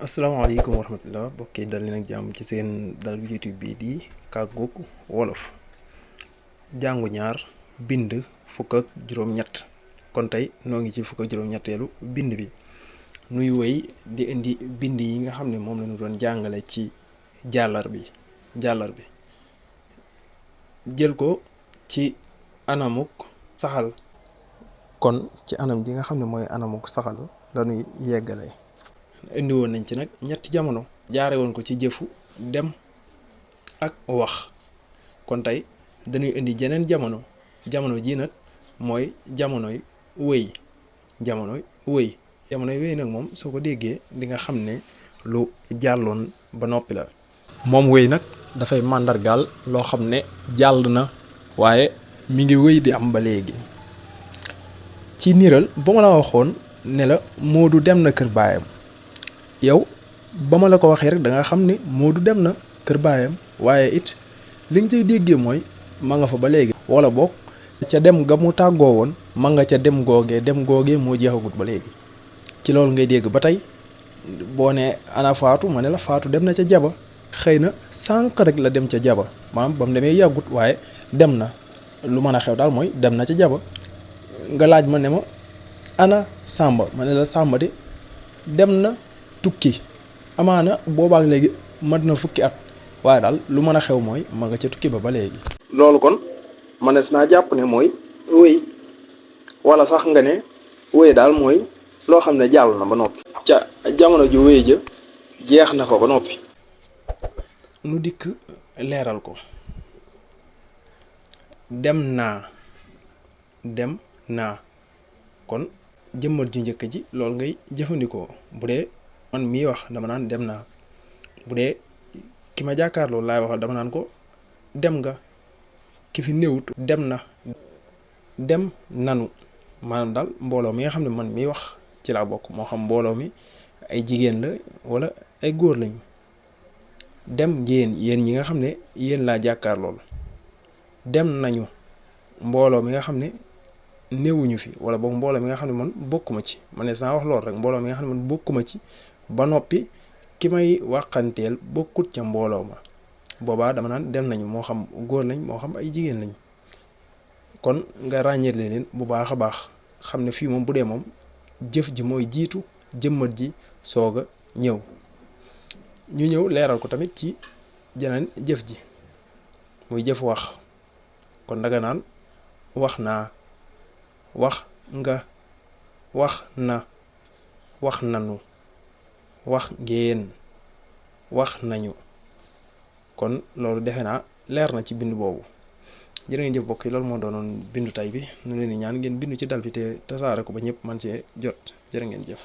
asalaamaaleykum wa rahmatulah mbokk yi dal leen ak jàmm ci seen dal YouTube bii di Kàggug Wolof jàngu ñaar bind fukk ak juróom-ñett kon tey noo ngi ci fukk ak juróom-ñetteelu bind bi nuy wéy di indi bind yi nga xam ne moom lañu doon jàngale ci jàllar bi jël ko ci anamuk saxal kon ci anam gi nga xam ne mooy anamuk saxal dañuy yeggale indi woon nañ ci nag ñetti jamono jaare woon ko ci jëfu dem ak wax kon tey dañuy indi jeneen jamono ji nag mooy jamonoy wéy nag moom soo ko déggee di nga xam ne lu jàlloon ba noppi la moom wéy nag dafay màndargaal loo xam ne jàll na waaye mi ngi wéy di am ba léegi ci niral ba ma la waxoon ne la Moodu dem na kër baayam yow ba ma la ko waxee rek da nga xam ne Moodu dem na kër baayam waaye it li nga cay déggee mooy ma nga fa ba léegi wala boog ca dem ga mu tàggoo woon ma nga ca dem googee moo jeexagut ba léegi ci loolu ngay dégg ba tey boo ne ana Faatu ma ne la Faatu dem na ca jaba xëy na sànq rek la dem ca jaba maanaam ba mu demee yàggut waaye dem na lu mën a xew daal mooy dem na ca jaba nga laaj ma ne ma ana Sàmba ma ne la Sàmba de dem na tukki amaana boobaak léegi mat na fukki at waaye daal lu mën a xew mooy ma nga ca tukki ba léegi loolu kon mënees naa jàpp ne mooy wéy wala sax nga ne wéy daal mooy loo xam ne jàll na ba noppi ca jamono ju wéy ja jeex na fa ba noppi nu dikk leeral ko dem naa kon jëmmat ju njëkk ji loolu ngay jëfandikoo bu dee man mii wax dama naan dem naa bu dee ki ma jàkkaarloo laay waxal dama naan ko dem nga ki fi néewut dem na dem nanu maanaam daal mbooloo mi nga xam ne man mii wax ci laa bokk moo xam mbooloo mi ay jigéen la wala ay góor lañu dem ngeen yéen ñi nga xam ne yéen laa jàkkaarlool dem nañu mbooloo mi nga xam ne néewuñu fi wala boog mbooloo mi nga xam ne man bokkuma ci man ne saa wax lool rek mbooloo mi nga xam ne man bokkuma ci ba noppi ki may waxanteel bokkut ca mbooloo ma boobaa dama naan dem nañu moo xam góor lañ moo xam ay jigéen lañ kon nga ràññeele leen bu baax a baax xam ne fii moom bu dee moom jëf ji mooy jiitu jëmmat ji soog a ñëw ñu ñëw leeral ko tamit ci jeneen jëf ji muy jëf wax kon daga naan wax naa wax nga wax na wax nanu wax ngeen wax nañu kon loolu defe naa leer na ci bind boobu jërë ngeen jëf mbokk yi loolu moo doonoon bindu tay bi nu leen di ñaan ngeen bindu ci dal bi te tasaare ko ba ñëpp man cee jot jërë ngeen jëf